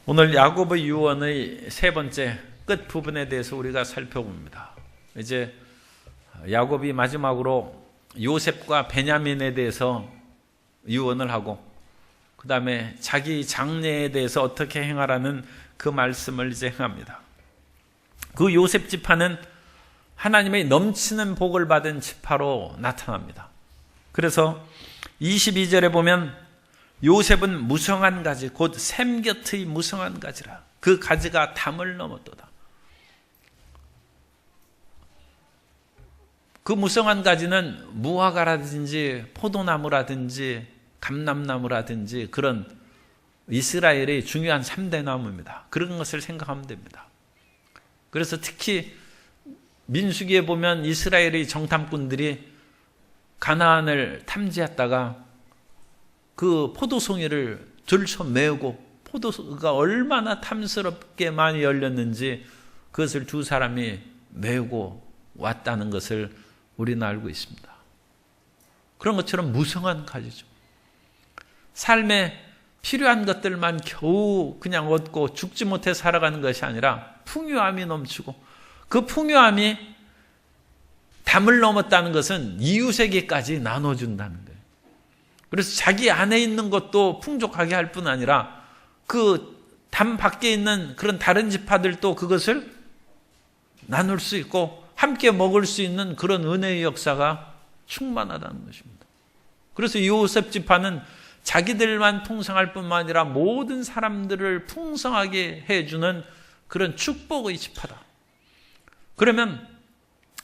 오늘 야곱의 유언의 세 번째 끝 부분에 대해서 우리가 살펴봅니다. 이제 야곱이 마지막으로 요셉과 베냐민에 대해서 유언을 하고 그 다음에 자기 장래에 대해서 어떻게 행하라는 그 말씀을 이제 행합니다. 그 요셉 지파는 하나님의 넘치는 복을 받은 지파로 나타납니다. 그래서 22절에 보면 요셉은 무성한 가지 곧 샘 곁의 무성한 가지라 그 가지가 담을 넘었도다. 그 무성한 가지는 무화과라든지 포도나무라든지 감람나무라든지 그런 이스라엘의 중요한 3대 나무입니다. 그런 것을 생각하면 됩니다. 그래서 특히 민수기에 보면 이스라엘의 정탐꾼들이 가나안을 탐지했다가 그 포도송이를 들쳐 메우고 포도가 얼마나 탐스럽게 많이 열렸는지 그것을 두 사람이 메우고 왔다는 것을 우리는 알고 있습니다. 그런 것처럼 무성한 가지죠. 삶에 필요한 것들만 겨우 그냥 얻고 죽지 못해 살아가는 것이 아니라 풍요함이 넘치고 그 풍요함이 담을 넘었다는 것은 이웃에게까지 나눠준다는 거예요. 그래서 자기 안에 있는 것도 풍족하게 할 뿐 아니라 그 담 밖에 있는 그런 다른 지파들도 그것을 나눌 수 있고 함께 먹을 수 있는 그런 은혜의 역사가 충만하다는 것입니다. 그래서 요셉 지파는 자기들만 풍성할 뿐만 아니라 모든 사람들을 풍성하게 해주는 그런 축복의 지파다. 그러면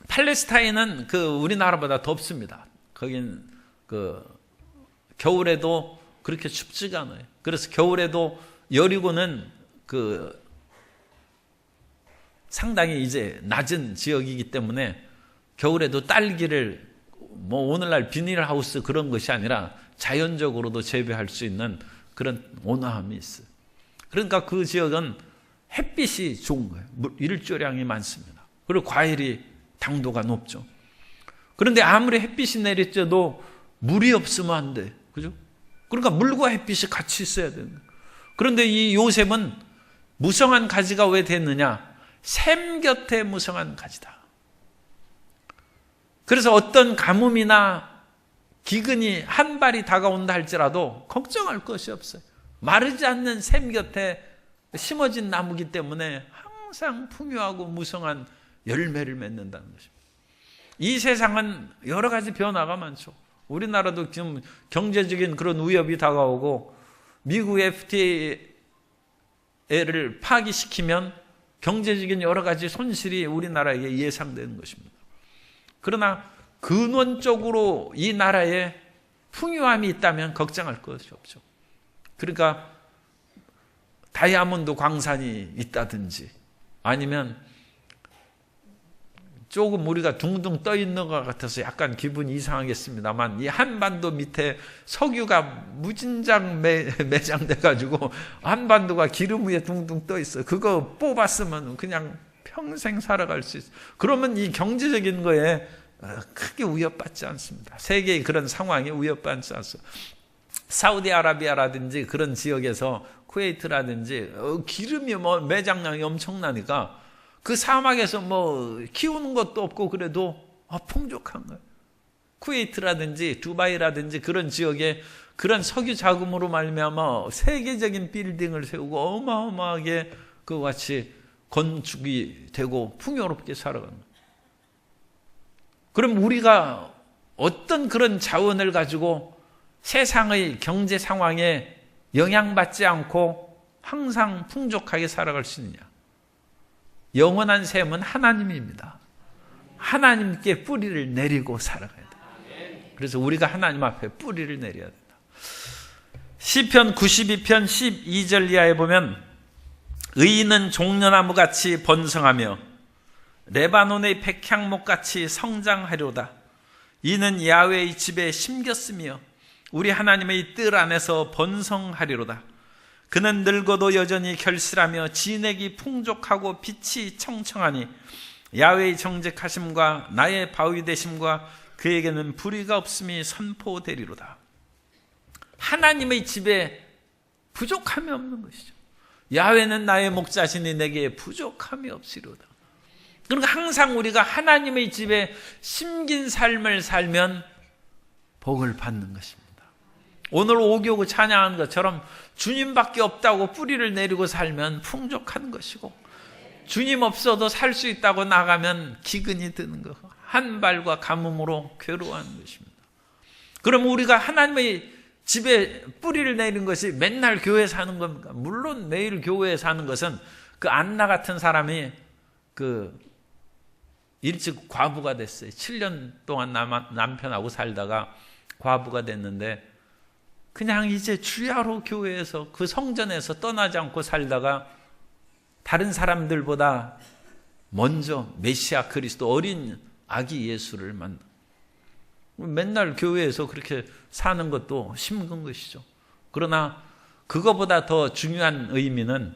팔레스타인은 그 우리나라보다 덥습니다. 거긴 겨울에도 그렇게 춥지가 않아요. 그래서 겨울에도 여리고는 상당히 이제 낮은 지역이기 때문에 겨울에도 딸기를 오늘날 비닐하우스 그런 것이 아니라 자연적으로도 재배할 수 있는 그런 온화함이 있어요. 그러니까 그 지역은 햇빛이 좋은 거예요. 일조량이 많습니다. 그리고 과일이 당도가 높죠. 그런데 아무리 햇빛이 내리쬐도 물이 없으면 안 돼. 그죠? 그러니까 물과 햇빛이 같이 있어야 되는 거예요. 그런데 이 요셉은 무성한 가지가 왜 됐느냐? 샘 곁에 무성한 가지다. 그래서 어떤 가뭄이나 기근이 한 발이 다가온다 할지라도 걱정할 것이 없어요. 마르지 않는 샘 곁에 심어진 나무기 때문에 항상 풍요하고 무성한 열매를 맺는다는 것입니다. 이 세상은 여러 가지 변화가 많죠. 우리나라도 지금 경제적인 그런 위협이 다가오고 미국 FTA를 파기시키면 경제적인 여러 가지 손실이 우리나라에게 예상되는 것입니다. 그러나 근원적으로 이 나라에 풍요함이 있다면 걱정할 것이 없죠. 그러니까 다이아몬드 광산이 있다든지 아니면 조금 우리가 둥둥 떠 있는 것 같아서 약간 기분이 이상하겠습니다만 이 한반도 밑에 석유가 무진장 매장돼가지고 한반도가 기름 위에 둥둥 떠 있어요. 그거 뽑았으면 그냥 평생 살아갈 수 있어요. 그러면 이 경제적인 거에 크게 위협받지 않습니다. 세계의 그런 상황에 위협받지 않습니다. 사우디아라비아라든지 그런 지역에서 쿠웨이트라든지 기름이 매장량이 엄청나니까 그 사막에서 키우는 것도 없고 그래도 풍족한 거예요. 쿠웨이트라든지 두바이라든지 그런 지역에 그런 석유 자금으로 말미암아 세계적인 빌딩을 세우고 어마어마하게 그와 같이 건축이 되고 풍요롭게 살아가는 거예요. 그럼 우리가 어떤 그런 자원을 가지고 세상의 경제 상황에 영향받지 않고 항상 풍족하게 살아갈 수 있느냐? 영원한 샘은 하나님입니다. 하나님께 뿌리를 내리고 살아가야 돼요. 그래서 우리가 하나님 앞에 뿌리를 내려야 된다. 시편 92편 12절 이하에 보면 의인은 종려나무같이 번성하며 레바논의 백향목같이 성장하려다. 이는 야훼의 집에 심겼으며 우리 하나님의 뜰 안에서 번성하리로다. 그는 늙어도 여전히 결실하며 진액이 풍족하고 빛이 청청하니 야훼의 정직하심과 나의 바위 되심과 그에게는 불의가 없음이 선포되리로다. 하나님의 집에 부족함이 없는 것이죠. 야훼는 나의 목자시니 내게 부족함이 없으리로다. 그러니까 항상 우리가 하나님의 집에 심긴 삶을 살면 복을 받는 것입니다. 오늘 오교구 찬양한 것처럼 주님밖에 없다고 뿌리를 내리고 살면 풍족한 것이고, 주님 없어도 살 수 있다고 나가면 기근이 드는 것, 한 발과 가뭄으로 괴로워하는 것입니다. 그럼 우리가 하나님의 집에 뿌리를 내린 것이 맨날 교회에 사는 겁니까? 물론 매일 교회에 사는 것은 그 안나 같은 사람이 일찍 과부가 됐어요. 7년 동안 남편하고 살다가 과부가 됐는데, 그냥 이제 주야로 교회에서 그 성전에서 떠나지 않고 살다가 다른 사람들보다 먼저 메시아 그리스도 어린 아기 예수를 만나. 맨날 교회에서 그렇게 사는 것도 힘든 것이죠. 그러나 그거보다 더 중요한 의미는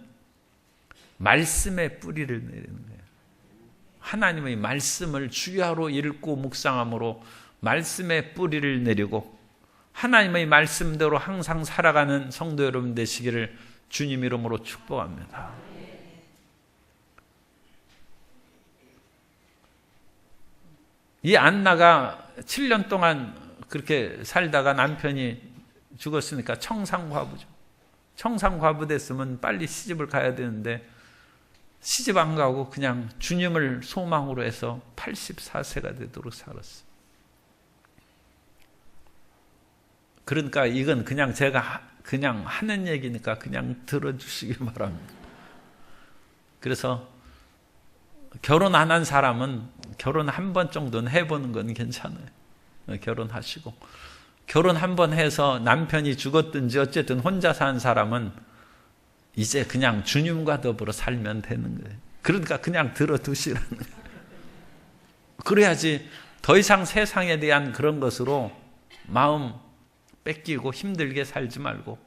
말씀의 뿌리를 내리는 거예요. 하나님의 말씀을 주야로 읽고 묵상함으로 말씀의 뿌리를 내리고 하나님의 말씀대로 항상 살아가는 성도 여러분 되시기를 주님 이름으로 축복합니다. 이 안나가 7년 동안 그렇게 살다가 남편이 죽었으니까 청산과부죠. 청산과부 됐으면 빨리 시집을 가야 되는데 시집 안 가고 그냥 주님을 소망으로 해서 84세가 되도록 살았어요. 그러니까 이건 그냥 제가 그냥 하는 얘기니까 그냥 들어주시기 바랍니다. 그래서 결혼 안 한 사람은 결혼 한 번 정도는 해보는 건 괜찮아요. 결혼하시고, 결혼 한 번 해서 남편이 죽었든지 어쨌든 혼자 산 사람은 이제 그냥 주님과 더불어 살면 되는 거예요. 그러니까 그냥 들어두시라는 거예요. 그래야지 더 이상 세상에 대한 그런 것으로 마음 뺏기고 힘들게 살지 말고,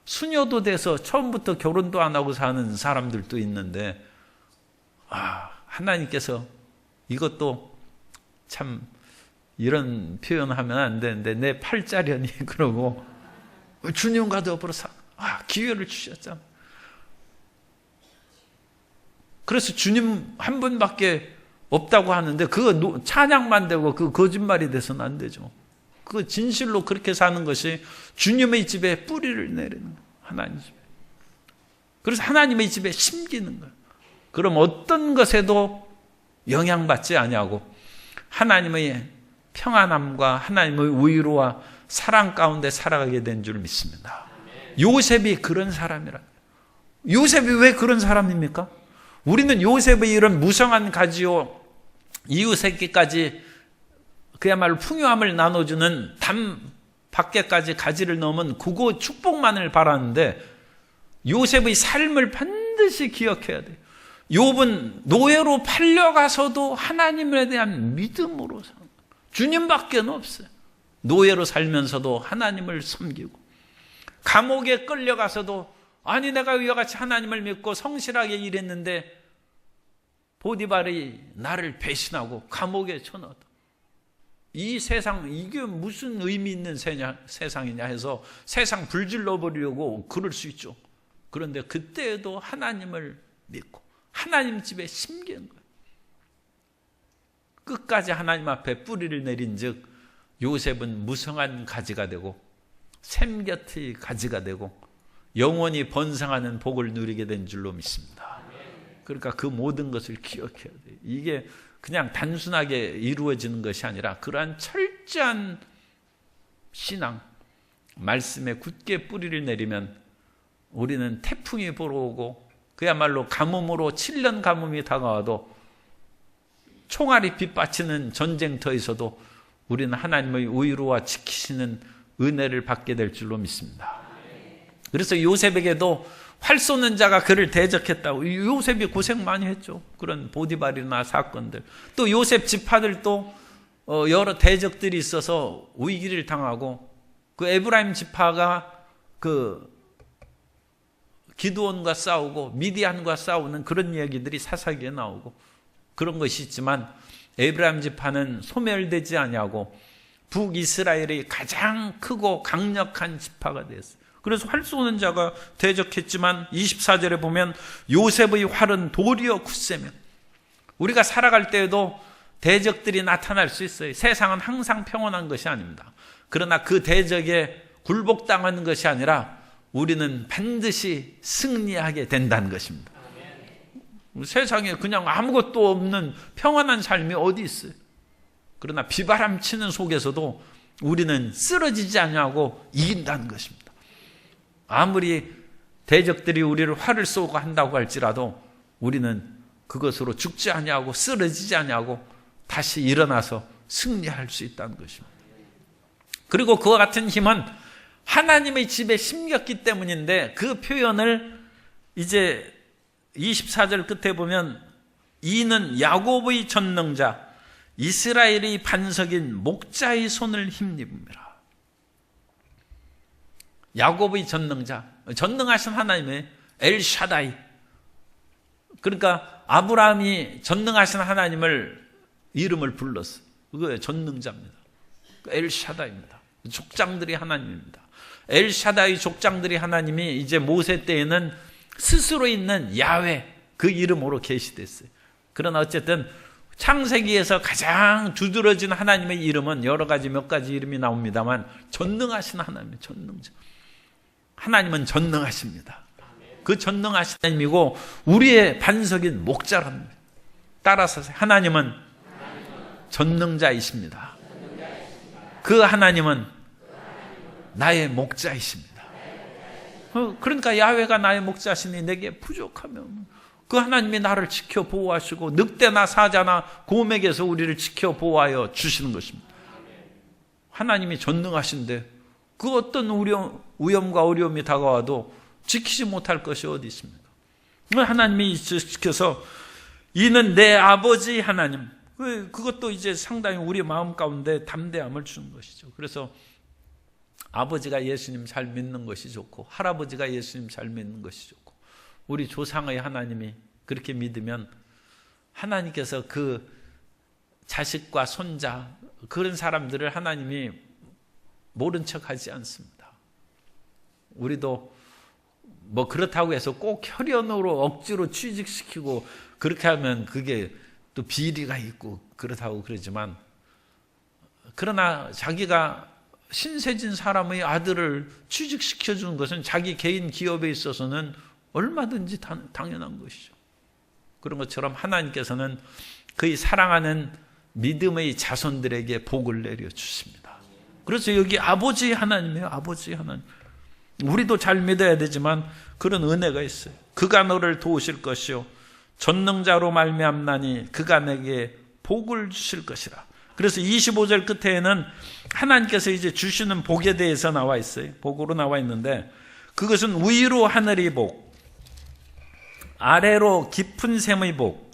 수녀도 돼서 처음부터 결혼도 안 하고 사는 사람들도 있는데, 하나님께서 이것도 참 이런 표현하면 안 되는데 내 팔자련이 그러고 주님과 더불어 기회를 주셨잖아. 그래서 주님 한 분밖에 없다고 하는데 그거 찬양만 되고 그 거짓말이 돼서는 안 되죠. 그 진실로 그렇게 사는 것이 주님의 집에 뿌리를 내리는 거예요. 하나님 집에. 그래서 하나님의 집에 심기는 거예요. 그럼 어떤 것에도 영향받지 아니하고 하나님의 평안함과 하나님의 위로와 사랑 가운데 살아가게 된 줄 믿습니다. 요셉이 그런 사람이라. 요셉이 왜 그런 사람입니까? 우리는 요셉의 이런 무성한 가지요 이웃새끼까지 그야말로 풍요함을 나눠주는 담 밖에까지 가지를 넘은 그거 축복만을 바라는데 요셉의 삶을 반드시 기억해야 돼요. 욥은 노예로 팔려가서도 하나님에 대한 믿음으로 산 거예요. 주님밖에 없어요. 노예로 살면서도 하나님을 섬기고, 감옥에 끌려가서도 아니 내가 이와 같이 하나님을 믿고 성실하게 일했는데 보디발이 나를 배신하고 감옥에 쳐넣었다. 이 세상 이게 무슨 의미 있는 세상이냐 해서 세상 불질러 버리려고 그럴 수 있죠. 그런데 그때에도 하나님을 믿고 하나님 집에 심기는 거예요. 끝까지 하나님 앞에 뿌리를 내린 즉 요셉은 무성한 가지가 되고 샘 곁의 가지가 되고 영원히 번성하는 복을 누리게 된 줄로 믿습니다. 그러니까 그 모든 것을 기억해야 돼요. 이게 그냥 단순하게 이루어지는 것이 아니라 그러한 철저한 신앙, 말씀에 굳게 뿌리를 내리면 우리는 태풍이 불어오고 그야말로 가뭄으로 7년 가뭄이 다가와도 총알이 빗받치는 전쟁터에서도 우리는 하나님의 위로와 지키시는 은혜를 받게 될 줄로 믿습니다. 그래서 요셉에게도 활 쏘는 자가 그를 대적했다고. 요셉이 고생 많이 했죠. 그런 보디발이나 사건들. 또 요셉 지파들도 여러 대적들이 있어서 위기를 당하고 그 에브라임 지파가 그 기드온과 싸우고 미디안과 싸우는 그런 이야기들이 사사기에 나오고 그런 것이 있지만 에브라임 지파는 소멸되지 아니하고 북이스라엘의 가장 크고 강력한 지파가 되었어요. 그래서 활 쏘는 자가 대적했지만 24절에 보면 요셉의 활은 도리어 굳세며, 우리가 살아갈 때에도 대적들이 나타날 수 있어요. 세상은 항상 평온한 것이 아닙니다. 그러나 그 대적에 굴복당하는 것이 아니라 우리는 반드시 승리하게 된다는 것입니다. 세상에 그냥 아무것도 없는 평안한 삶이 어디 있어요? 그러나 비바람 치는 속에서도 우리는 쓰러지지 않냐고 이긴다는 것입니다. 아무리 대적들이 우리를 활을 쏘고 한다고 할지라도 우리는 그것으로 죽지 않냐고, 쓰러지지 않냐고 다시 일어나서 승리할 수 있다는 것입니다. 그리고 그와 같은 힘은 하나님의 집에 심겼기 때문인데, 그 표현을 이제 24절 끝에 보면 이는 야곱의 전능자 이스라엘의 반석인 목자의 손을 힘입니다. 야곱의 전능자, 전능하신 하나님의 엘샤다이. 그러니까 아브라함이 전능하신 하나님을 이름을 불렀어요. 그거예요. 전능자입니다. 엘샤다입니다. 족장들이 하나님입니다. 엘샤다이 족장들이 하나님이 이제 모세 때에는 스스로 있는 야훼, 그 이름으로 계시됐어요. 그러나 어쨌든 창세기에서 가장 두드러진 하나님의 이름은 여러 가지 몇 가지 이름이 나옵니다만 전능하신 하나님, 전능자. 하나님은 전능하십니다. 그 전능하신 하나님이고 우리의 반석인 목자랍니다. 따라서 하나님은 전능자이십니다. 그 하나님은 나의 목자이십니다. 그러니까 야훼가 나의 목자시니 내게 부족하면, 그 하나님이 나를 지켜 보호하시고 늑대나 사자나 곰에게서 우리를 지켜 보호하여 주시는 것입니다. 하나님이 전능하신데 그 어떤 위험과 어려움이 다가와도 지키지 못할 것이 어디 있습니까? 하나님이 지켜서 이는 내 아버지 하나님, 그것도 이제 상당히 우리 마음 가운데 담대함을 주는 것이죠. 그래서 아버지가 예수님 잘 믿는 것이 좋고 할아버지가 예수님 잘 믿는 것이 좋고 우리 조상의 하나님이 그렇게 믿으면 하나님께서 그 자식과 손자, 그런 사람들을 하나님이 모른 척하지 않습니다. 우리도 뭐 그렇다고 해서 꼭 혈연으로 억지로 취직시키고 그렇게 하면 그게 또 비리가 있고 그렇다고 그러지만, 그러나 자기가 신세진 사람의 아들을 취직시켜주는 것은 자기 개인 기업에 있어서는 얼마든지 당연한 것이죠. 그런 것처럼 하나님께서는 그의 사랑하는 믿음의 자손들에게 복을 내려주십니다. 그래서 여기 아버지 하나님이에요. 아버지 하나님. 우리도 잘 믿어야 되지만 그런 은혜가 있어요. 그가 너를 도우실 것이요 전능자로 말미암나니 그가 내게 복을 주실 것이라. 그래서 25절 끝에는 하나님께서 이제 주시는 복에 대해서 나와 있어요. 복으로 나와 있는데 그것은 위로 하늘의 복, 아래로 깊은 샘의 복,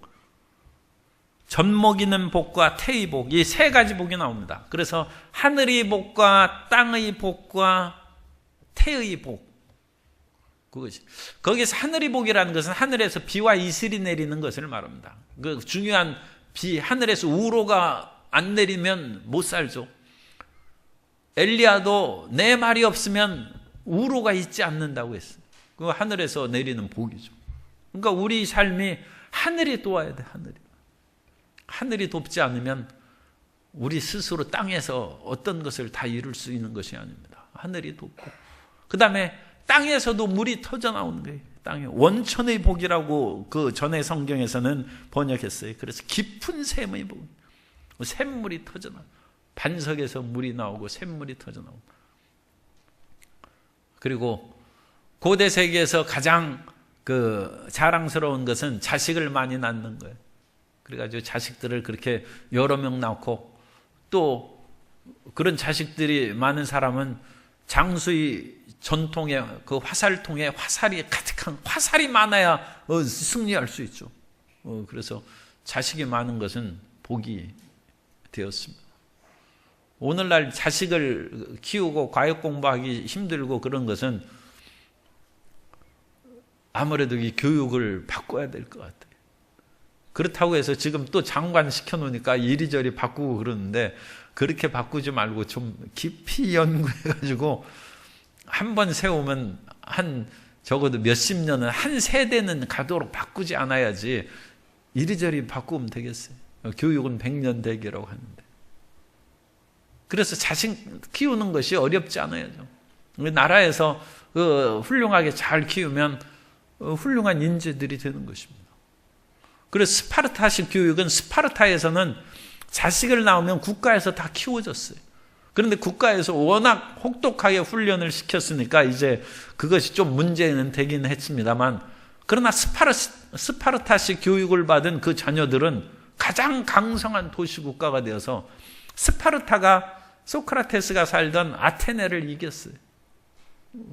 젖먹이는 복과 태의 복, 이 세 가지 복이 나옵니다. 그래서 하늘의 복과 땅의 복과 태의 복, 그것이. 거기서 하늘의 복이라는 것은 하늘에서 비와 이슬이 내리는 것을 말합니다. 그 중요한 비, 하늘에서 우로가 안 내리면 못 살죠. 엘리야도 내 말이 없으면 우로가 있지 않는다고 했어요. 그 하늘에서 내리는 복이죠. 그러니까 우리 삶이 하늘이 도와야 돼. 하늘이 돕지 않으면 우리 스스로 땅에서 어떤 것을 다 이룰 수 있는 것이 아닙니다. 하늘이 돕고, 그 다음에 땅에서도 물이 터져 나오는 거예요. 땅에 원천의 복이라고 그 전에 성경에서는 번역했어요. 그래서 깊은 샘의 복, 샘물이 터져 나와. 반석에서 물이 나오고 샘물이 터져 나오고. 그리고 고대 세계에서 가장 그 자랑스러운 것은 자식을 많이 낳는 거예요. 그래가지고 자식들을 그렇게 여러 명 낳고, 또 그런 자식들이 많은 사람은 장수의 전통에 그 화살통에 화살이 가득한, 화살이 많아야 승리할 수 있죠. 그래서 자식이 많은 것은 복이 되었습니다. 오늘날 자식을 키우고 과학 공부하기 힘들고 그런 것은 아무래도 이 교육을 바꿔야 될 것 같아요. 그렇다고 해서 지금 또 장관 시켜놓으니까 이리저리 바꾸고 그러는데, 그렇게 바꾸지 말고 좀 깊이 연구해가지고 한 번 세우면 적어도 몇십 년은 한 세대는 가도록 바꾸지 않아야지 이리저리 바꾸면 되겠어요. 교육은 100년 대계라고 하는데. 그래서 자식 키우는 것이 어렵지 않아요. 나라에서 훌륭하게 잘 키우면 훌륭한 인재들이 되는 것입니다. 그래서 스파르타식 교육은 스파르타에서는 자식을 낳으면 국가에서 다 키워졌어요. 그런데 국가에서 워낙 혹독하게 훈련을 시켰으니까 이제 그것이 좀 문제는 되긴 했습니다만, 그러나 스파르타식 교육을 받은 그 자녀들은 가장 강성한 도시국가가 되어서 스파르타가 소크라테스가 살던 아테네를 이겼어요.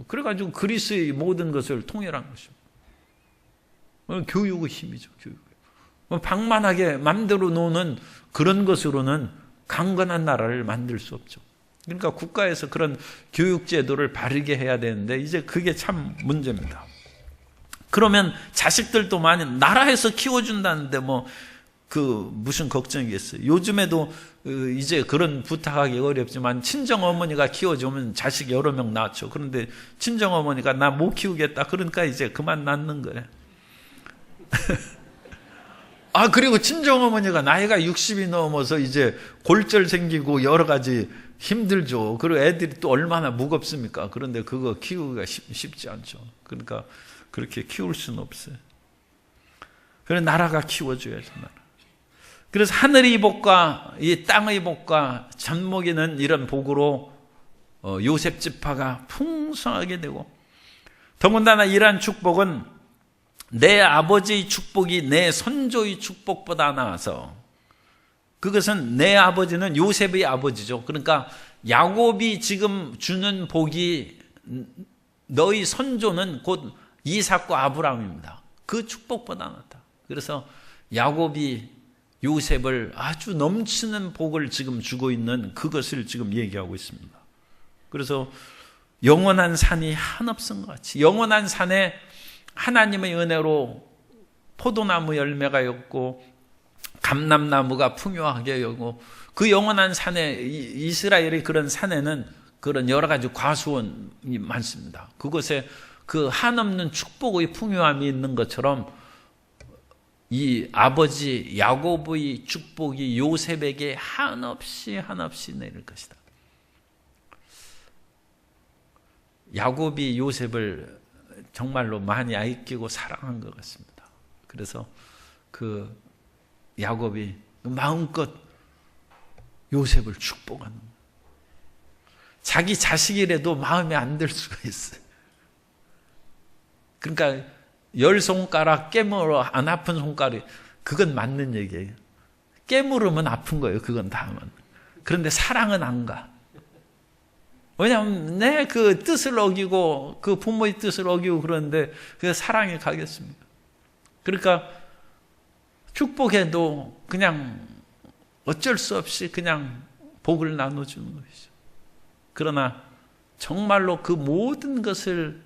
그래가지고 그리스의 모든 것을 통일한 것입니다. 교육의 힘이죠. 교육. 방만하게 맘대로 노는 그런 것으로는 강건한 나라를 만들 수 없죠. 그러니까 국가에서 그런 교육 제도를 바르게 해야 되는데 이제 그게 참 문제입니다. 그러면 자식들도 많이 나라에서 키워준다는데 무슨 걱정이겠어요. 요즘에도 이제 그런 부탁하기 어렵지만 친정 어머니가 키워주면 자식 여러 명 낳죠. 그런데 친정 어머니가 나 못 키우겠다. 그러니까 이제 그만 낳는 거예요. 그리고 친정 어머니가 나이가 60이 넘어서 이제 골절 생기고 여러 가지 힘들죠. 그리고 애들이 또 얼마나 무겁습니까? 그런데 그거 키우기가 쉽지 않죠. 그러니까 그렇게 키울 수는 없어요. 그래서 나라가 키워줘야죠. 나라. 그래서 하늘의 복과 이 땅의 복과 젖먹이는 이런 복으로 요셉 지파가 풍성하게 되고, 더군다나 이러한 축복은 내 아버지의 축복이 내 선조의 축복보다 나아서, 그것은 내 아버지는 요셉의 아버지죠. 그러니까 야곱이 지금 주는 복이 너희 선조는 곧 이삭과 아브라함입니다. 그 축복보다 낫다. 그래서 야곱이 요셉을 아주 넘치는 복을 지금 주고 있는 그것을 지금 얘기하고 있습니다. 그래서 영원한 산이 한없은 것 같이, 영원한 산에 하나님의 은혜로 포도나무 열매가 였고 감람나무가 풍요하게 여고, 그 영원한 산에, 이스라엘의 그런 산에는 그런 여러 가지 과수원이 많습니다. 그곳에 그 한없는 축복의 풍요함이 있는 것처럼 이 아버지 야곱의 축복이 요셉에게 한없이 내릴 것이다. 야곱이 요셉을 정말로 많이 아끼고 사랑한 것 같습니다. 그래서 그 야곱이 마음껏 요셉을 축복하는 거예요. 자기 자식이라도 마음에 안 들 수가 있어요. 그러니까 10손가락 깨물어 안 아픈 손가락이, 그건 맞는 얘기예요. 깨물으면 아픈 거예요. 그건 다만. 그런데 사랑은 안 가. 왜냐하면 내 그 뜻을 어기고 그 부모의 뜻을 어기고 그러는데 그 사랑이 가겠습니까? 그러니까 축복해도 그냥 어쩔 수 없이 그냥 복을 나눠주는 것이죠. 그러나 정말로 그 모든 것을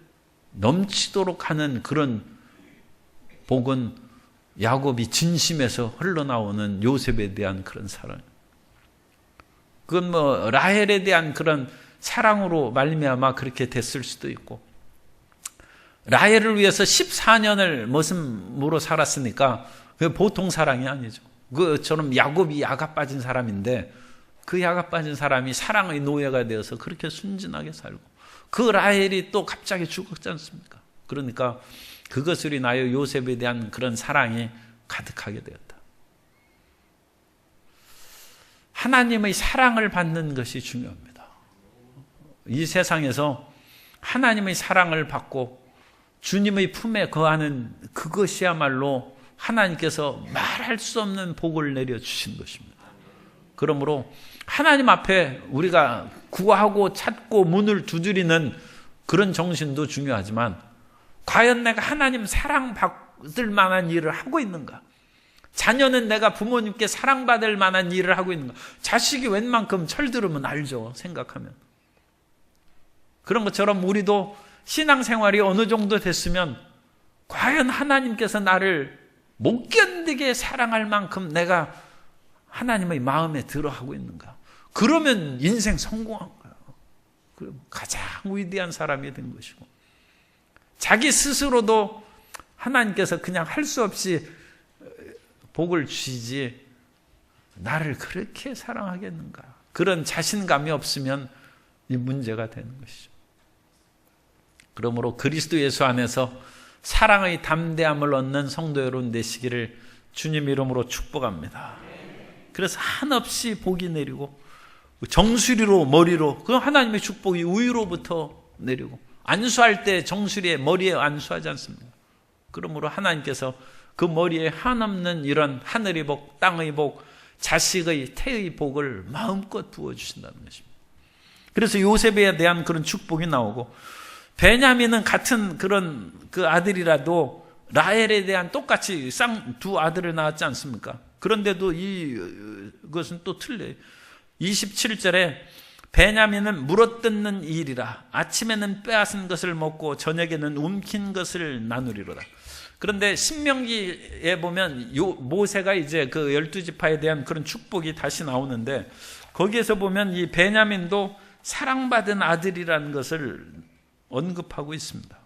넘치도록 하는 그런 복은 야곱이 진심에서 흘러나오는 요셉에 대한 그런 사랑. 그건 라헬에 대한 그런 사랑으로 말미암아 그렇게 됐을 수도 있고, 라헬을 위해서 14년을 머슴으로 살았으니까 그게 보통 사랑이 아니죠. 그처럼 야곱이 야가 빠진 사람인데 그 야가 빠진 사람이 사랑의 노예가 되어서 그렇게 순진하게 살고, 그 라헬이 또 갑자기 죽었지 않습니까? 그러니까 그것으로 인하여 요셉에 대한 그런 사랑이 가득하게 되었다. 하나님의 사랑을 받는 것이 중요합니다. 이 세상에서 하나님의 사랑을 받고 주님의 품에 거하는 그것이야말로 하나님께서 말할 수 없는 복을 내려주신 것입니다. 그러므로 하나님 앞에 우리가 구하고 찾고 문을 두드리는 그런 정신도 중요하지만, 과연 내가 하나님 사랑받을 만한 일을 하고 있는가? 자녀는 내가 부모님께 사랑받을 만한 일을 하고 있는가? 자식이 웬만큼 철들으면 알죠. 생각하면. 그런 것처럼 우리도 신앙생활이 어느 정도 됐으면 과연 하나님께서 나를 못 견디게 사랑할 만큼 내가 하나님의 마음에 들어하고 있는가? 그러면 인생 성공한 거예요. 가장 위대한 사람이 된 것이고, 자기 스스로도 하나님께서 그냥 할 수 없이 복을 주시지 나를 그렇게 사랑하겠는가, 그런 자신감이 없으면 이 문제가 되는 것이죠. 그러므로 그리스도 예수 안에서 사랑의 담대함을 얻는 성도 여러분 되시기를 주님 이름으로 축복합니다. 그래서 한없이 복이 내리고, 정수리로 머리로, 그 하나님의 축복이 위로부터 내리고, 안수할 때 정수리에 머리에 안수하지 않습니까? 그러므로 하나님께서 그 머리에 한없는 이런 하늘의 복, 땅의 복, 자식의 태의 복을 마음껏 부어주신다는 것입니다. 그래서 요셉에 대한 그런 축복이 나오고, 베냐민은 같은 그런 그 아들이라도 라헬에 대한 똑같이 두 아들을 낳았지 않습니까? 그런데도 이것은 또 틀려요. 27절에 베냐민은 물어뜯는 일이라 아침에는 빼앗은 것을 먹고 저녁에는 움킨 것을 나누리로다. 그런데 신명기에 보면 모세가 이제 그 12지파에 대한 그런 축복이 다시 나오는데, 거기에서 보면 이 베냐민도 사랑받은 아들이라는 것을 언급하고 있습니다.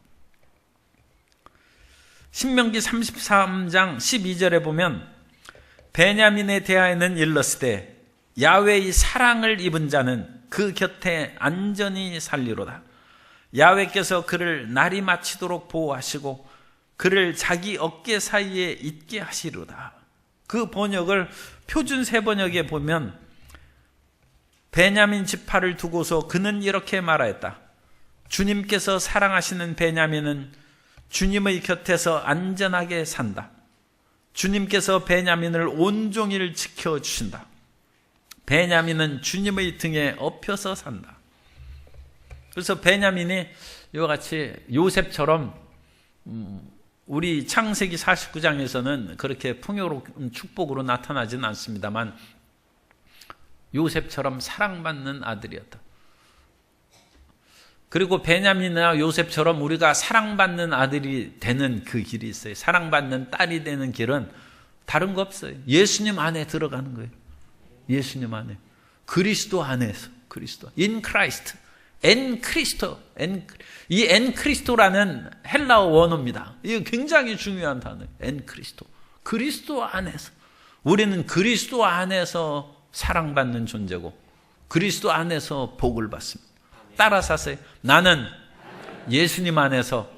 신명기 33장 12절에 보면 베냐민에 대하여는 일렀으되 야훼의 사랑을 입은 자는 그 곁에 안전히 살리로다. 야훼께서 그를 날이 마치도록 보호하시고 그를 자기 어깨 사이에 있게 하시리로다. 그 번역을 표준 세번역에 보면 베냐민 지파를 두고서 그는 이렇게 말하였다. 주님께서 사랑하시는 베냐민은 주님의 곁에서 안전하게 산다. 주님께서 베냐민을 온종일 지켜주신다. 베냐민은 주님의 등에 엎혀서 산다. 그래서 베냐민이 이와 같이 요셉처럼 우리 창세기 49장에서는 그렇게 풍요로운 축복으로 나타나지는 않습니다만 요셉처럼 사랑받는 아들이었다. 그리고 베냐민이나 요셉처럼 우리가 사랑받는 아들이 되는 그 길이 있어요. 사랑받는 딸이 되는 길은 다른 거 없어요. 예수님 안에 들어가는 거예요. 예수님 안에. 그리스도 안에서. 그리스도. In Christ. En Cristo. 이 En Cristo라는 헬라어 원어입니다. 이거 굉장히 중요한 단어예요. En Cristo. 그리스도 안에서. 우리는 그리스도 안에서 사랑받는 존재고 그리스도 안에서 복을 받습니다. 따라서 하세요. 나는 예수님 안에서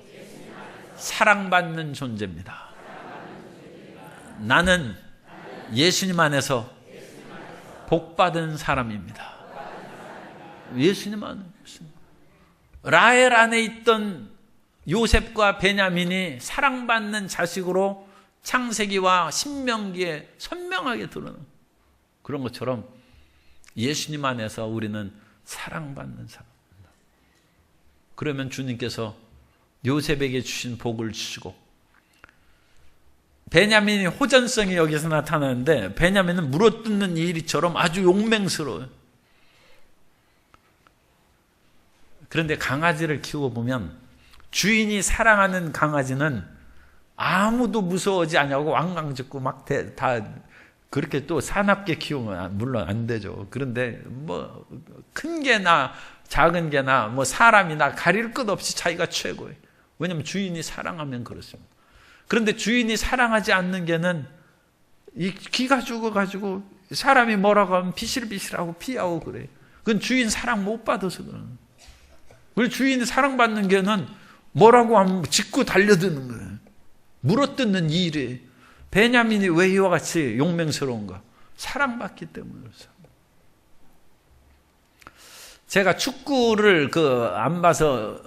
사랑받는 존재입니다. 나는 예수님 안에서 복받은 사람입니다. 예수님 안에. 라헬 안에 있던 요셉과 베냐민이 사랑받는 자식으로 창세기와 신명기에 선명하게 드러나는 그런 것처럼 예수님 안에서 우리는 사랑받는 사람. 그러면 주님께서 요셉에게 주신 복을 주시고, 베냐민이 호전성이 여기서 나타나는데 베냐민은 물어뜯는 일이처럼 아주 용맹스러워요. 그런데 강아지를 키워보면 주인이 사랑하는 강아지는 아무도 무서워하지 않냐고 왕강짓고 막 다 그렇게 또 사납게 키우면 물론 안 되죠. 그런데 뭐 큰 개나 작은 개나 뭐 사람이나 가릴 것 없이 자기가 최고예요. 왜냐하면 주인이 사랑하면 그렇습니다. 그런데 주인이 사랑하지 않는 개는 이 기가 죽어가지고 사람이 뭐라고 하면 비실비실하고 피하고 그래요. 그건 주인 사랑 못 받아서 그래요. 그리고 주인이 사랑받는 개는 뭐라고 하면 짚고 달려드는 거예요. 물어뜯는 일이에요. 베냐민이 왜 이와 같이 용맹스러운가? 사랑받기 때문에 그렇습니다. 제가 축구를 안 봐서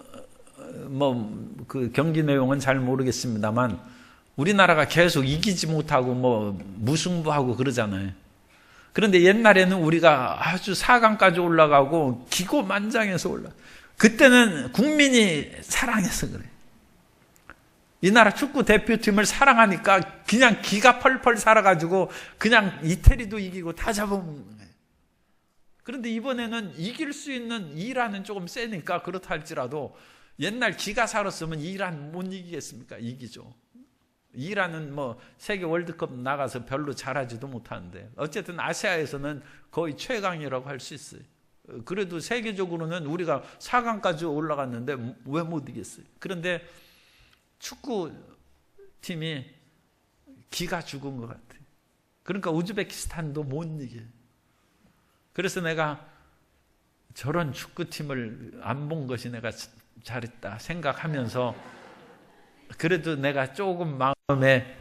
그 경기 내용은 잘 모르겠습니다만 우리나라가 계속 이기지 못하고 무승부하고 그러잖아요. 그런데 옛날에는 우리가 아주 4강까지 올라가고 기고만장해서 그때는 국민이 사랑해서 그래요. 이 나라 축구 대표팀을 사랑하니까 그냥 기가 펄펄 살아가지고 그냥 이태리도 이기고 다 잡아먹는 거예요. 그런데 이번에는 이길 수 있는 이란은 조금 세니까 그렇다 할지라도 옛날 기가 살았으면 이란 못 이기겠습니까? 이기죠. 이란은 세계 월드컵 나가서 별로 잘하지도 못하는데 어쨌든 아시아에서는 거의 최강이라고 할 수 있어요. 그래도 세계적으로는 우리가 4강까지 올라갔는데 왜 못 이겼어요? 그런데 축구팀이 기가 죽은 것 같아요. 그러니까 우즈베키스탄도 못 이겨요. 그래서 내가 저런 축구팀을 안 본 것이 내가 잘했다 생각하면서 그래도 내가 조금 마음에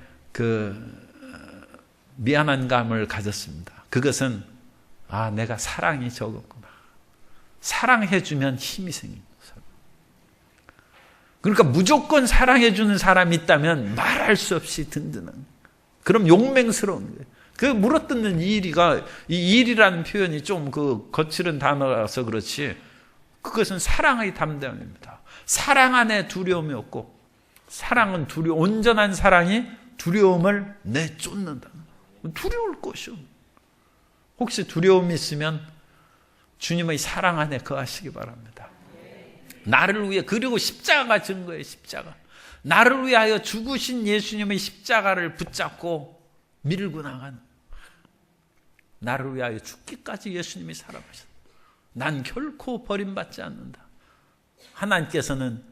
미안한 감을 가졌습니다. 그것은 내가 사랑이 적었구나. 사랑해주면 힘이 생깁니다. 그러니까 무조건 사랑해주는 사람이 있다면 말할 수 없이 든든한, 그럼 용맹스러운 거예요. 그 물어뜯는 이의가, 이 일이라는 표현이 좀 거칠은 단어라서 그렇지, 그것은 사랑의 담대함입니다. 사랑 안에 두려움이 없고, 사랑은 온전한 사랑이 두려움을 내쫓는다. 두려울 것이요. 혹시 두려움이 있으면 주님의 사랑 안에 거하시기 바랍니다. 나를 위해, 그리고 십자가가 증거예요. 십자가. 나를 위하여 죽으신 예수님의 십자가를 붙잡고 밀고 나가는, 나를 위하여 죽기까지 예수님이 살아가셨다. 난 결코 버림받지 않는다. 하나님께서는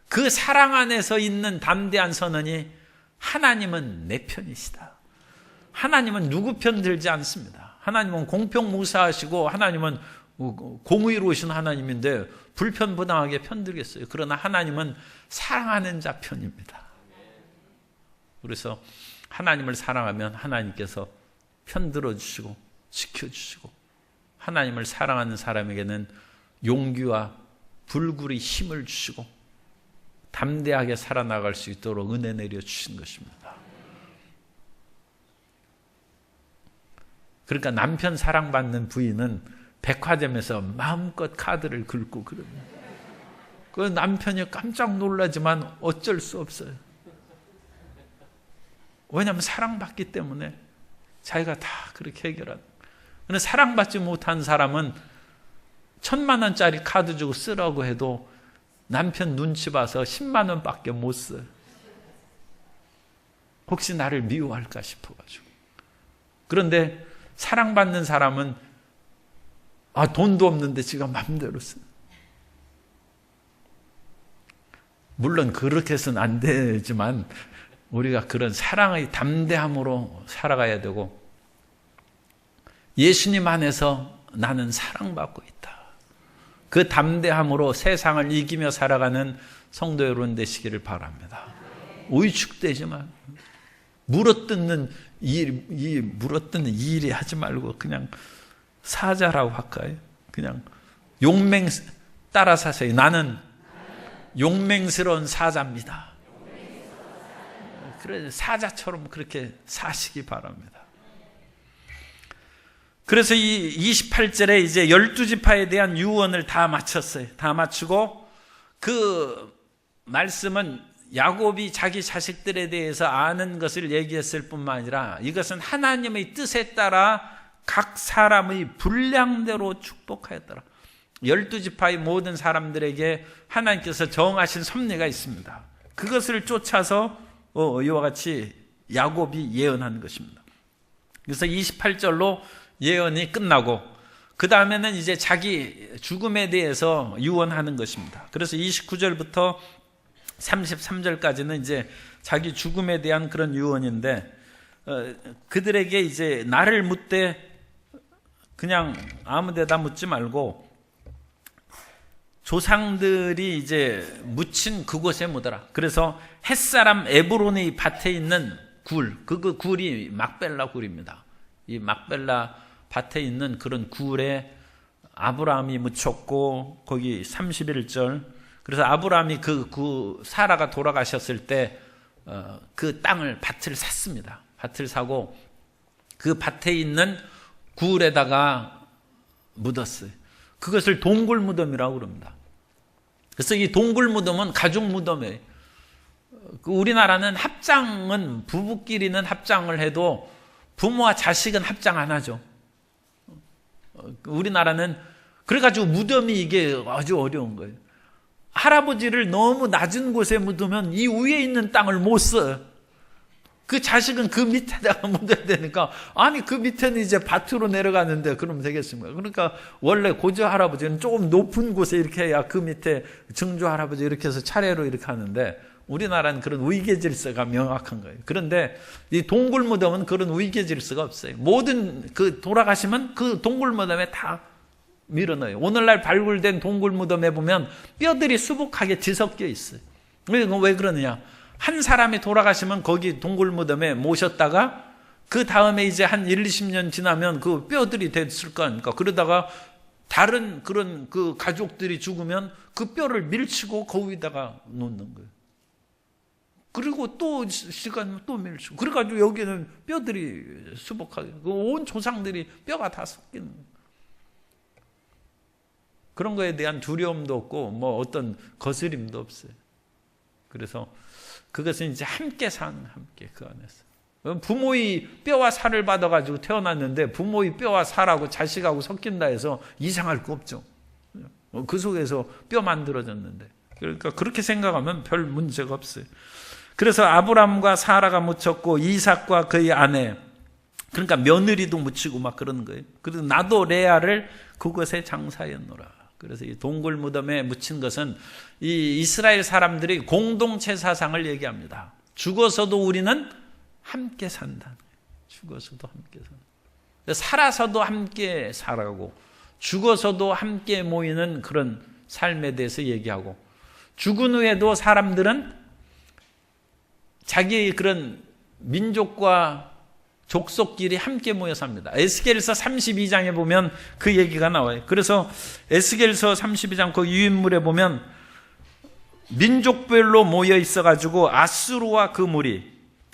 그 사랑 안에서 있는 담대한 선언이, 하나님은 내 편이시다. 하나님은 누구 편 들지 않습니다. 하나님은 공평무사하시고 하나님은 공의로우신 하나님인데 불편부당하게 편들겠어요. 그러나 하나님은 사랑하는 자 편입니다. 그래서 하나님을 사랑하면 하나님께서 편들어 주시고 지켜주시고, 하나님을 사랑하는 사람에게는 용기와 불굴의 힘을 주시고 담대하게 살아나갈 수 있도록 은혜 내려주신 것입니다. 그러니까 남편 사랑받는 부인은 백화점에서 마음껏 카드를 긁고 그럽니다. 그 남편이 깜짝 놀라지만 어쩔 수 없어요. 왜냐하면 사랑받기 때문에 자기가 다 그렇게 해결하는. 그런데 사랑받지 못한 사람은 1,000만 원짜리 카드 주고 쓰라고 해도 남편 눈치 봐서 10만 원밖에 못 써요. 혹시 나를 미워할까 싶어가지고. 그런데 사랑받는 사람은 돈도 없는데 지가 마음대로 써요. 물론 그렇게 해서는 안 되지만 우리가 그런 사랑의 담대함으로 살아가야 되고, 예수님 안에서 나는 사랑받고 있다. 그 담대함으로 세상을 이기며 살아가는 성도 여러분 되시기를 바랍니다. 위축되지 말고, 물어뜯는 일이 하지 말고 그냥 사자라고 할까요? 그냥 용맹 따라 사세요. 나는 용맹스러운 사자입니다. 그래, 사자처럼 그렇게 사시기 바랍니다. 그래서 이 28절에 이제 12지파에 대한 유언을 다 마쳤어요. 다 마치고, 그 말씀은 야곱이 자기 자식들에 대해서 아는 것을 얘기했을 뿐만 아니라 이것은 하나님의 뜻에 따라 각 사람의 분량대로 축복하였더라. 12지파의 모든 사람들에게 하나님께서 정하신 섭리가 있습니다. 그것을 쫓아서 이와 같이 야곱이 예언한 것입니다. 그래서 28절로 예언이 끝나고, 그 다음에는 이제 자기 죽음에 대해서 유언하는 것입니다. 그래서 29절부터 33절까지는 이제 자기 죽음에 대한 그런 유언인데, 그들에게 이제 나를 묻되 그냥 아무 데다 묻지 말고 조상들이 이제 묻힌 그곳에 묻어라. 그래서 햇사람 에브론의 밭에 있는 굴, 그 굴이 막벨라 굴입니다. 이 막벨라 밭에 있는 그런 굴에 아브라함이 묻혔고, 거기 31절, 그래서 아브라함이 그 사라가 돌아가셨을 때 그 땅을, 밭을 샀습니다. 밭을 사고 그 밭에 있는 굴에다가 묻었어요. 그것을 동굴 무덤이라고 그럽니다. 그래서 이 동굴 무덤은 가족 무덤이에요. 우리나라는 합장은, 부부끼리는 합장을 해도 부모와 자식은 합장 안 하죠. 우리나라는 그래가지고 무덤이 이게 아주 어려운 거예요. 할아버지를 너무 낮은 곳에 묻으면 이 위에 있는 땅을 못 써요. 그 자식은 그 밑에다가 묻어야 되니까, 아니 그 밑에는 이제 밭으로 내려가는데 그러면 되겠습니까? 그러니까 원래 고조 할아버지는 조금 높은 곳에 이렇게 해야 그 밑에 증조 할아버지 이렇게 해서 차례로 이렇게 하는데, 우리나라는 그런 위계 질서가 명확한 거예요. 그런데 이 동굴 무덤은 그런 위계 질서가 없어요. 모든 그 돌아가시면 그 동굴 무덤에 다 밀어넣어요. 오늘날 발굴된 동굴 무덤에 보면 뼈들이 수북하게 뒤섞여 있어요. 왜 그러느냐? 한 사람이 돌아가시면 거기 동굴 무덤에 모셨다가 그 다음에 이제 한 1, 20년 지나면 그 뼈들이 됐을 거 아닙니까? 그러다가 다른 그런 그 가족들이 죽으면 그 뼈를 밀치고 거기다가 놓는 거예요. 그리고 또 시간이면 또 밀치고. 그래가지고 여기는 뼈들이 수북하게, 온 조상들이 뼈가 다 섞이는 거예요. 그런 거에 대한 두려움도 없고 뭐 어떤 거스림도 없어요. 그래서 그것은 이제 함께 사는, 함께 그 안에서. 부모의 뼈와 살을 받아가지고 태어났는데 부모의 뼈와 살하고 자식하고 섞인다 해서 이상할 거 없죠. 그 속에서 뼈 만들어졌는데. 그러니까 그렇게 생각하면 별 문제가 없어요. 그래서 아브람과 사라가 묻혔고 이삭과 그의 아내, 그러니까 며느리도 묻히고 막 그러는 거예요. 그래서 나도 레아를 그곳에 장사했노라. 그래서 이 동굴 무덤에 묻힌 것은 이 이스라엘 사람들이 공동체 사상을 얘기합니다. 죽어서도 우리는 함께 산다. 죽어서도 함께 산다. 살아서도 함께 살아가고 죽어서도 함께 모이는 그런 삶에 대해서 얘기하고, 죽은 후에도 사람들은 자기의 그런 민족과 족속끼리 함께 모여 삽니다. 에스겔서 32장에 보면 그 얘기가 나와요. 그래서 에스겔서 32장 그 유인물에 보면 민족별로 모여 있어가지고 아수르와 그 무리,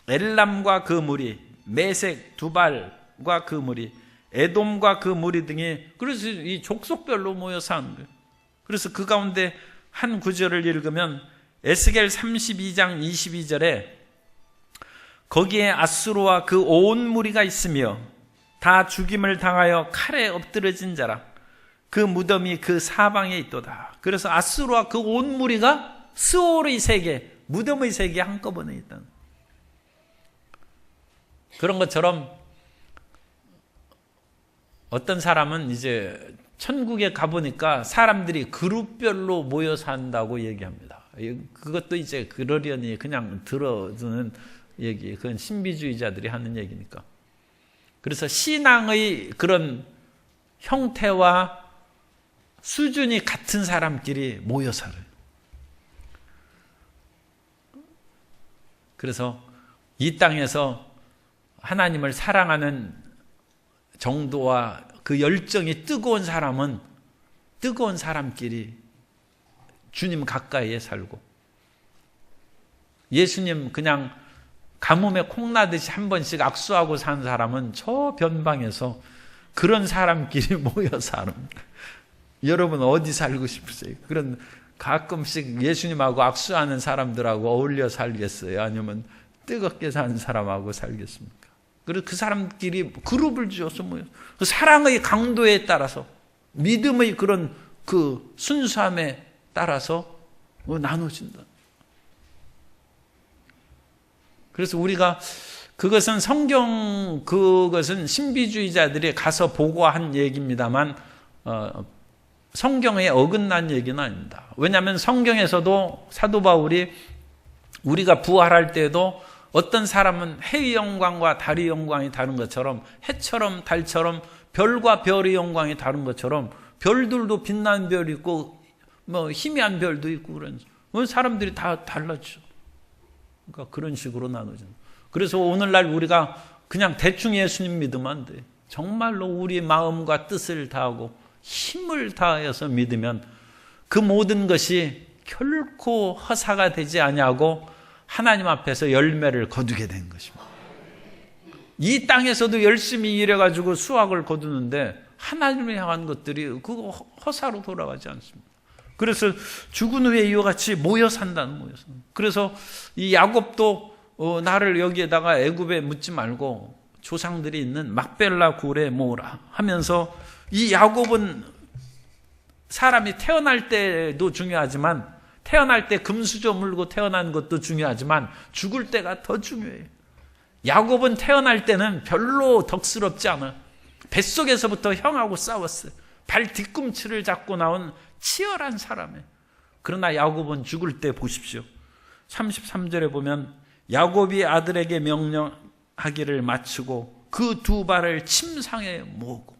엘람과 그 무리, 메색, 두발과 그 무리, 에돔과 그 무리 등이, 그래서 이 족속별로 모여 사는 거예요. 그래서 그 가운데 한 구절을 읽으면 에스겔 32장 22절에 거기에 아수르와 그 온 무리가 있으며 다 죽임을 당하여 칼에 엎드러진 자라. 그 무덤이 그 사방에 있도다. 그래서 아수르와 그 온 무리가 스올의 세계, 무덤의 세계에 한꺼번에 있다. 그런 것처럼 어떤 사람은 이제 천국에 가보니까 사람들이 그룹별로 모여 산다고 얘기합니다. 그것도 이제 그러려니 그냥 들어주는 얘기, 그건 신비주의자들이 하는 얘기니까. 그래서 신앙의 그런 형태와 수준이 같은 사람끼리 모여 살아요. 그래서 이 땅에서 하나님을 사랑하는 정도와 그 열정이 뜨거운 사람은 뜨거운 사람끼리 주님 가까이에 살고, 예수님 그냥 가뭄에 콩나듯이 한 번씩 악수하고 산 사람은 저 변방에서 그런 사람끼리 모여 사는. 여러분 어디 살고 싶으세요? 그런 가끔씩 예수님하고 악수하는 사람들하고 어울려 살겠어요? 아니면 뜨겁게 사는 사람하고 살겠습니까? 그래서 그 사람끼리 그룹을 지어서 모여, 그 사랑의 강도에 따라서, 믿음의 그런 그 순수함에 따라서 나눠진다. 그래서 우리가 그것은 그것은 신비주의자들이 가서 보고한 얘기입니다만 성경에 어긋난 얘기는 아닙니다. 왜냐하면 성경에서도 사도 바울이 우리가 부활할 때에도 어떤 사람은 해의 영광과 달의 영광이 다른 것처럼, 해처럼 달처럼 별과 별의 영광이 다른 것처럼 별들도 빛나는 별이 있고 뭐 희미한 별도 있고 그런 사람들이 다 달라져. 그러니까 그런 식으로 나눠진다. 그래서 오늘날 우리가 그냥 대충 예수님 믿으면 안 돼. 정말로 우리 마음과 뜻을 다하고 힘을 다하여서 믿으면 그 모든 것이 결코 허사가 되지 아니하고 하나님 앞에서 열매를 거두게 되는 것입니다. 이 땅에서도 열심히 일해가지고 수확을 거두는데 하나님을 향한 것들이 그거 허사로 돌아가지 않습니다. 그래서 죽은 후에 이와 같이 모여 산다는 거예요. 그래서 이 야곱도 나를 여기에다가 애굽에 묻지 말고 조상들이 있는 막벨라 굴에 모으라 하면서, 이 야곱은 사람이 태어날 때도 중요하지만, 태어날 때 금수저 물고 태어난 것도 중요하지만 죽을 때가 더 중요해요. 야곱은 태어날 때는 별로 덕스럽지 않아. 뱃속에서부터 형하고 싸웠어요. 발 뒤꿈치를 잡고 나온 치열한 사람이에요. 그러나 야곱은 죽을 때 보십시오. 33절에 보면 야곱이 아들에게 명령하기를 마치고 그 두 발을 침상에 모으고,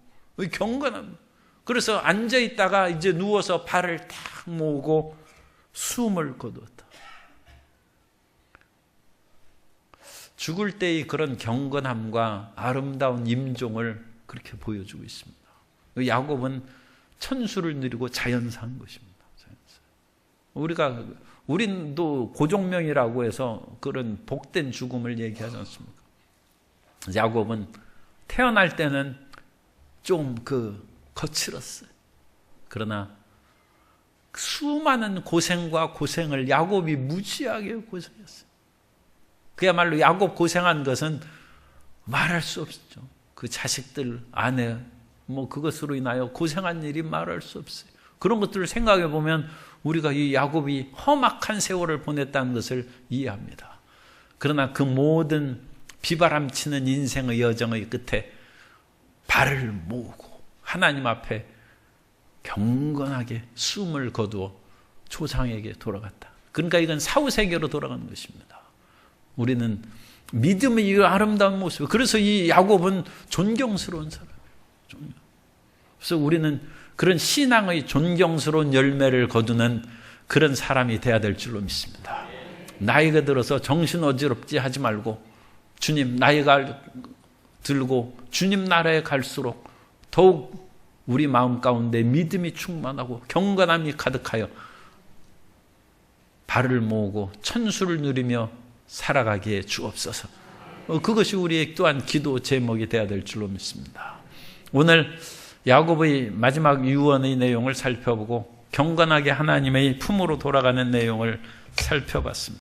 경건합니다. 그래서 앉아있다가 이제 누워서 발을 탁 모으고 숨을 거두었다. 죽을 때의 그런 경건함과 아름다운 임종을 그렇게 보여주고 있습니다. 야곱은 천수를 누리고 자연사한 것입니다. 우린도 고종명이라고 해서 그런 복된 죽음을 얘기하지 않습니까? 야곱은 태어날 때는 좀 거칠었어요. 그러나 수많은 고생과 고생을 야곱이 무지하게 고생했어요. 그야말로 야곱 고생한 것은 말할 수 없죠. 그 자식들, 아내, 그것으로 인하여 고생한 일이 말할 수 없어요. 그런 것들을 생각해 보면 우리가 이 야곱이 험악한 세월을 보냈다는 것을 이해합니다. 그러나 그 모든 비바람치는 인생의 여정의 끝에 발을 모으고 하나님 앞에 경건하게 숨을 거두어 조상에게 돌아갔다. 그러니까 이건 사후세계로 돌아가는 것입니다. 우리는 믿음의 이 아름다운 모습, 그래서 이 야곱은 존경스러운 사람이에요. 그래서 우리는 그런 신앙의 존경스러운 열매를 거두는 그런 사람이 돼야 될 줄로 믿습니다. 나이가 들어서 정신 어지럽지 하지 말고, 주님 나이가 들고 주님 나라에 갈수록 더욱 우리 마음 가운데 믿음이 충만하고 경건함이 가득하여 발을 모으고 천수를 누리며 살아가기에 주옵소서. 그것이 우리의 또한 기도 제목이 되어야 될 줄로 믿습니다. 오늘 야곱의 마지막 유언의 내용을 살펴보고 경건하게 하나님의 품으로 돌아가는 내용을 살펴봤습니다.